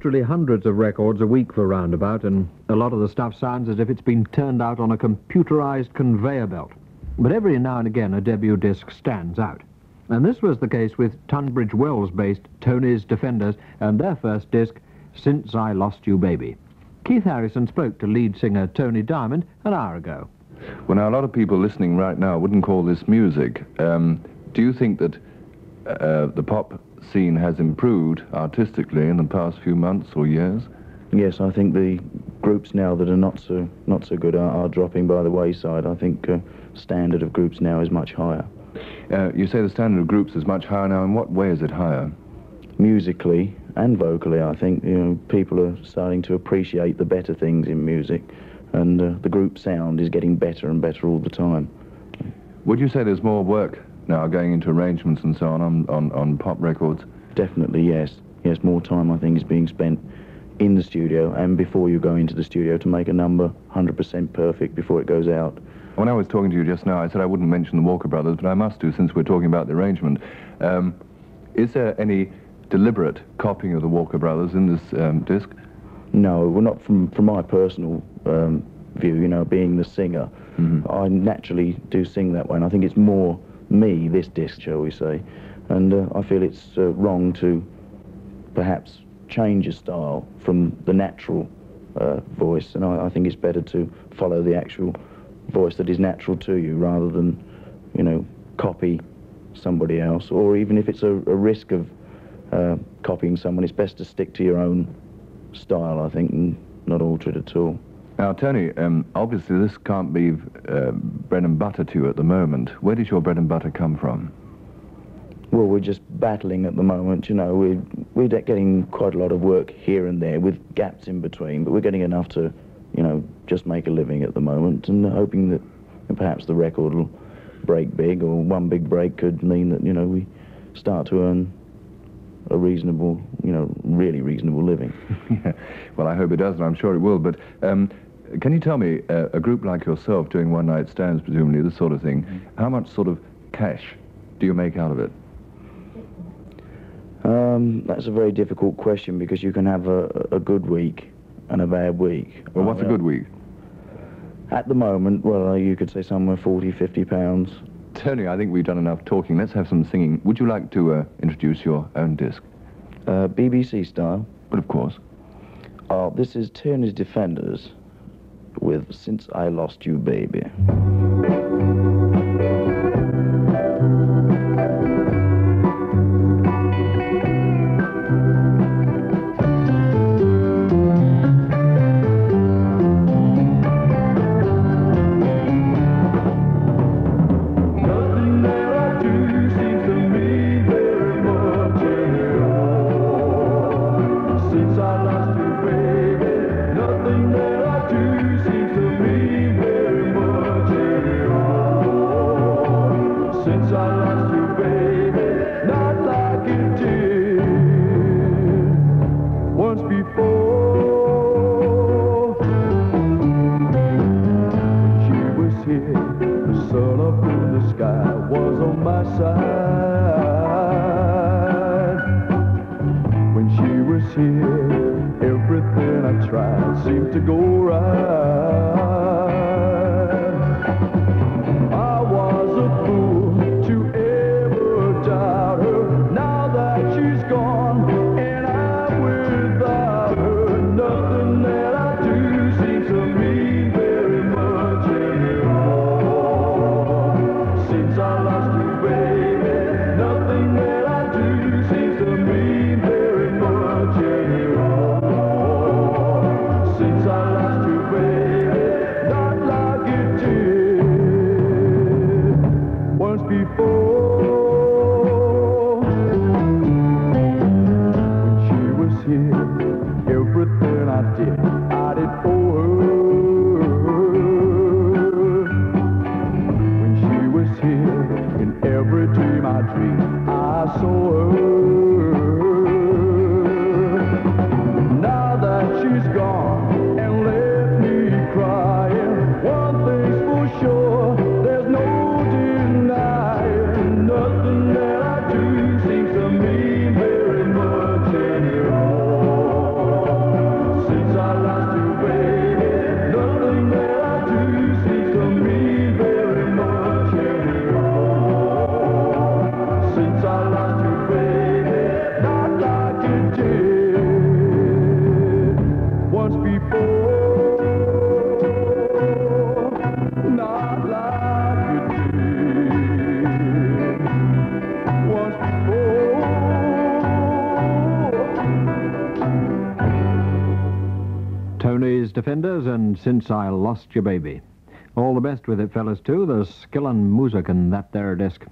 literally hundreds of records a week for Roundabout, and a lot of the stuff sounds as if it's been turned out on a computerized conveyor belt. But every now and again a debut disc stands out. And this was the case with Tunbridge Wells-based Tony's Defenders and their first disc, Since I Lost You Baby. Keith Harrison spoke to lead singer Tony Diamond an hour ago. Well, now, a lot of people listening right now wouldn't call this music. Do you think that the pop scene has improved artistically in the past few months or years? Yes, I think the groups now that are not so good are dropping by the wayside. I think standard of groups now is much higher. You say the standard of groups is much higher now. In what way is it higher? Musically and vocally, I think people are starting to appreciate the better things in music, and the group sound is getting better and better all the time. Would you say there's more work now going into arrangements and so on pop records? Definitely, yes. Yes, more time, I think, is being spent in the studio and before you go into the studio to make a number 100% perfect before it goes out. When I was talking to you just now, I said I wouldn't mention the Walker Brothers, but I must do since we're talking about the arrangement. Is there any deliberate copying of the Walker Brothers in this disc? No, well, not from my personal view, being the singer. Mm-hmm. I naturally do sing that way, and I think it's more me, this disc, shall we say. And I feel it's wrong to perhaps change a style from the natural voice, and I think it's better to follow the actual voice that is natural to you rather than, copy somebody else. Or even if it's a risk of copying someone, it's best to stick to your own style, I think, and not alter it at all. Now, Tony, obviously this can't be bread and butter to you at the moment. Where does your bread and butter come from? Well, we're just battling at the moment, We're getting quite a lot of work here and there with gaps in between, but we're getting enough to, just make a living at the moment, and hoping that perhaps the record will break big, or one big break could mean that, we start to earn a reasonable, really reasonable living. Yeah. Well, I hope it does, and I'm sure it will, but can you tell me, a group like yourself doing one-night stands, presumably, this sort of thing, how much sort of cash do you make out of it? That's a very difficult question, because you can have a good week and a bad week. Well, what's a good week? At the moment, well, you could say somewhere 40, 50 pounds. Tony, I think we've done enough talking. Let's have some singing. Would you like to introduce your own disc? BBC style. But of course. This is Tony's Defenders with Since I Lost You Baby. Tony's Defenders and Since I Lost Your Baby. All the best with it, fellas, too. There's skill and music in that there disc.